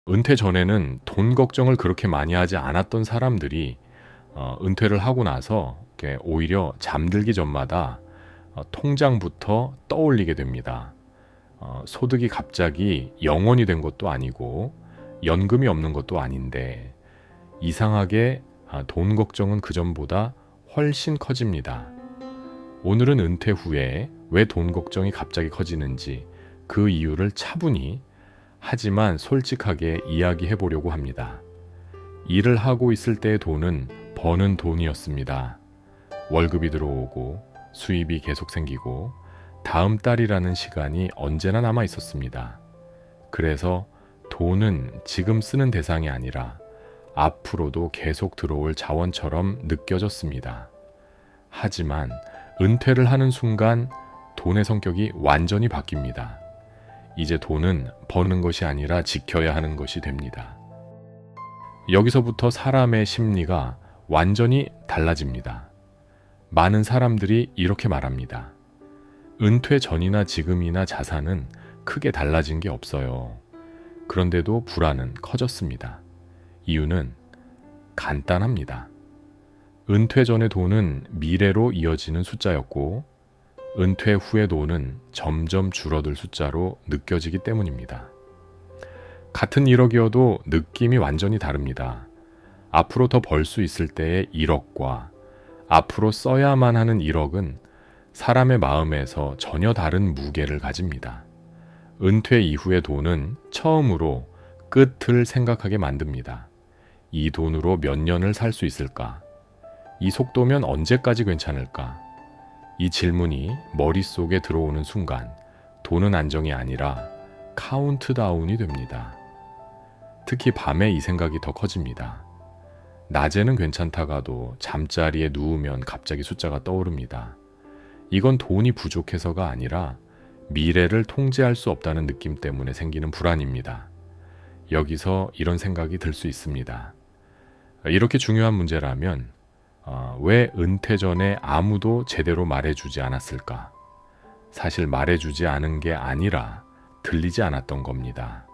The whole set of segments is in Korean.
은퇴 전에는 돈 걱정을 그렇게 많이 하지 않았던 사람들이 은퇴를 하고 나서 이렇게 오히려 잠들기 전마다 통장부터 떠올리게 됩니다. 소득이 갑자기 0원이 된 것도 아니고 연금이 없는 것도 아닌데 이상하게 돈 걱정은 그전보다 훨씬 커집니다. 오늘은 은퇴 후에 왜 돈 걱정이 갑자기 커지는지 그 이유를 차분히 하지만 솔직하게 이야기해 보려고 합니다. 일을 하고 있을 때의 돈은 버는 돈이었습니다. 월급이 들어오고 수입이 계속 생기고 다음 달이라는 시간이 언제나 남아 있었습니다. 그래서 돈은 지금 쓰는 대상이 아니라 앞으로도 계속 들어올 자원처럼 느껴졌습니다. 하지만 은퇴를 하는 순간 돈의 성격이 완전히 바뀝니다. 이제 돈은 버는 것이 아니라 지켜야 하는 것이 됩니다. 여기서부터 사람의 심리가 완전히 달라집니다. 많은 사람들이 이렇게 말합니다. 은퇴 전이나 지금이나 자산은 크게 달라진 게 없어요. 그런데도 불안은 커졌습니다. 이유는 간단합니다. 은퇴 전의 돈은 미래로 이어지는 숫자였고 은퇴 후의 돈은 점점 줄어들 숫자로 느껴지기 때문입니다. 같은 1억이어도 느낌이 완전히 다릅니다. 앞으로 더 벌 수 있을 때의 1억과 앞으로 써야만 하는 1억은 사람의 마음에서 전혀 다른 무게를 가집니다. 은퇴 이후의 돈은 처음으로 끝을 생각하게 만듭니다. 이 돈으로 몇 년을 살 수 있을까? 이 속도면 언제까지 괜찮을까? 이 질문이 머릿속에 들어오는 순간 돈은 안정이 아니라 카운트다운이 됩니다. 특히 밤에 이 생각이 더 커집니다. 낮에는 괜찮다가도 잠자리에 누우면 갑자기 숫자가 떠오릅니다. 이건 돈이 부족해서가 아니라 미래를 통제할 수 없다는 느낌 때문에 생기는 불안입니다. 여기서 이런 생각이 들 수 있습니다. 이렇게 중요한 문제라면 왜 은퇴 전에 아무도 제대로 말해주지 않았을까? 사실 말해주지 않은 게 아니라 들리지 않았던 겁니다.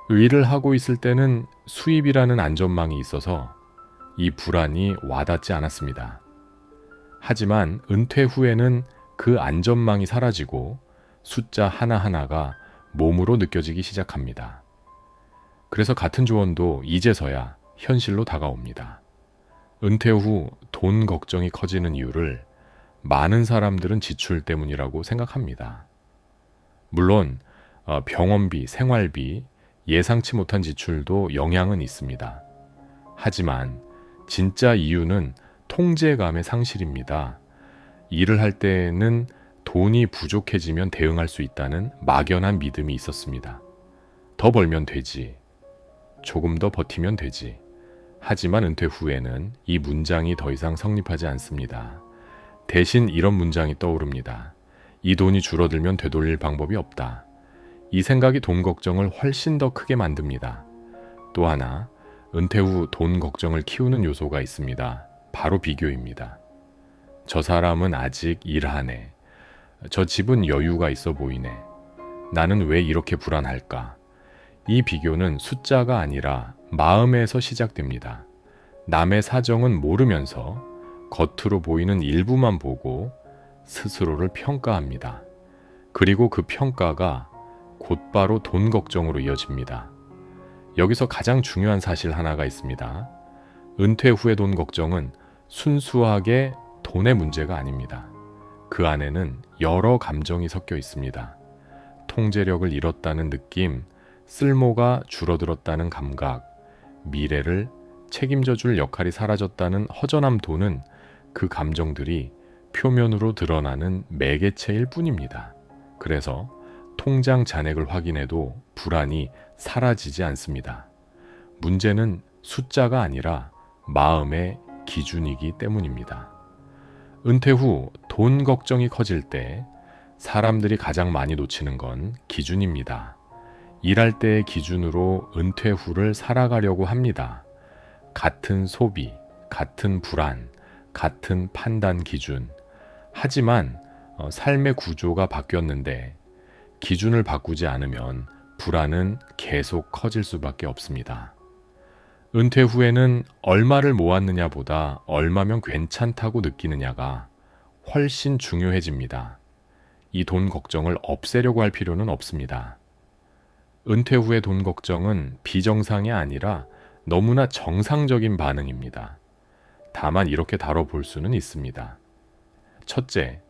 일을 하고 있을 때는 수입이라는 안전망이 있어서 이 불안이 와닿지 않았습니다. 하지만 은퇴 후에는 그 안전망이 사라지고 숫자 하나하나가 몸으로 느껴지기 시작합니다. 그래서 같은 조언도 이제서야 현실로 다가옵니다. 은퇴 후 돈 걱정이 커지는 이유를 많은 사람들은 지출 때문이라고 생각합니다. 물론 병원비, 생활비, 예상치 못한 지출도 영향은 있습니다. 하지만 진짜 이유는 통제감의 상실입니다. 일을 할 때에는 돈이 부족해지면 대응할 수 있다는 막연한 믿음이 있었습니다. 더 벌면 되지. 조금 더 버티면 되지. 하지만 은퇴 후에는 이 문장이 더 이상 성립하지 않습니다. 대신 이런 문장이 떠오릅니다. 이 돈이 줄어들면 되돌릴 방법이 없다. 이 생각이 돈 걱정을 훨씬 더 크게 만듭니다. 또 하나, 은퇴 후 돈 걱정을 키우는 요소가 있습니다. 바로 비교입니다. 저 사람은 아직 일하네. 저 집은 여유가 있어 보이네. 나는 왜 이렇게 불안할까? 이 비교는 숫자가 아니라 마음에서 시작됩니다. 남의 사정은 모르면서 겉으로 보이는 일부만 보고 스스로를 평가합니다. 그리고 그 평가가 곧바로 돈 걱정으로 이어집니다. 여기서 가장 중요한 사실 하나가 있습니다. 은퇴 후의 돈 걱정은 순수하게 돈의 문제가 아닙니다. 그 안에는 여러 감정이 섞여 있습니다. 통제력을 잃었다는 느낌, 쓸모가 줄어들었다는 감각, 미래를 책임져 줄 역할이 사라졌다는 허전함 도는 그 감정들이 표면으로 드러나는 매개체일 뿐입니다. 그래서 통장 잔액을 확인해도 불안이 사라지지 않습니다. 문제는 숫자가 아니라 마음의 기준이기 때문입니다. 은퇴 후 돈 걱정이 커질 때 사람들이 가장 많이 놓치는 건 기준입니다. 일할 때의 기준으로 은퇴 후를 살아가려고 합니다. 같은 소비, 같은 불안, 같은 판단 기준. 하지만 삶의 구조가 바뀌었는데 기준을 바꾸지 않으면 불안은 계속 커질 수밖에 없습니다. 은퇴 후에는 얼마를 모았느냐 보다 얼마면 괜찮다고 느끼느냐가 훨씬 중요해집니다. 이 돈 걱정을 없애려고 할 필요는 없습니다. 은퇴 후의 돈 걱정은 비정상이 아니라 너무나 정상적인 반응입니다. 다만 이렇게 다뤄볼 수는 있습니다. 첫째,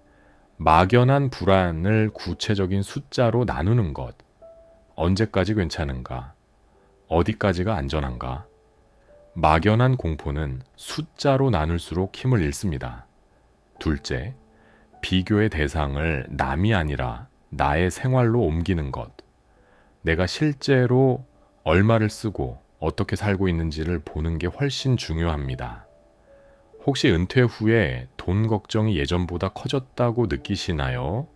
막연한 불안을 구체적인 숫자로 나누는 것. 언제까지 괜찮은가? 어디까지가 안전한가? 막연한 공포는 숫자로 나눌수록 힘을 잃습니다. 둘째, 비교의 대상을 남이 아니라 나의 생활로 옮기는 것. 내가 실제로 얼마를 쓰고 어떻게 살고 있는지를 보는 게 훨씬 중요합니다. 혹시 은퇴 후에 돈 걱정이 예전보다 커졌다고 느끼시나요?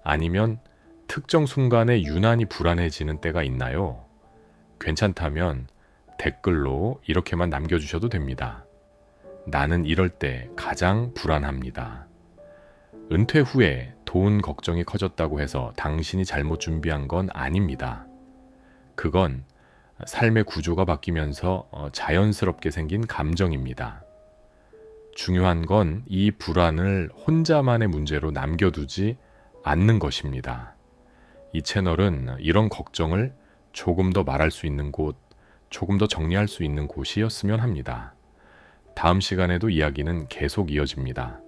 아니면 특정 순간에 유난히 불안해지는 때가 있나요? 괜찮다면 댓글로 이렇게만 남겨주셔도 됩니다. 나는 이럴 때 가장 불안합니다. 은퇴 후에 돈 걱정이 커졌다고 해서 당신이 잘못 준비한 건 아닙니다. 그건 삶의 구조가 바뀌면서 자연스럽게 생긴 감정입니다. 중요한 건 이 불안을 혼자만의 문제로 남겨두지 않는 것입니다. 이 채널은 이런 걱정을 조금 더 말할 수 있는 곳, 조금 더 정리할 수 있는 곳이었으면 합니다. 다음 시간에도 이야기는 계속 이어집니다.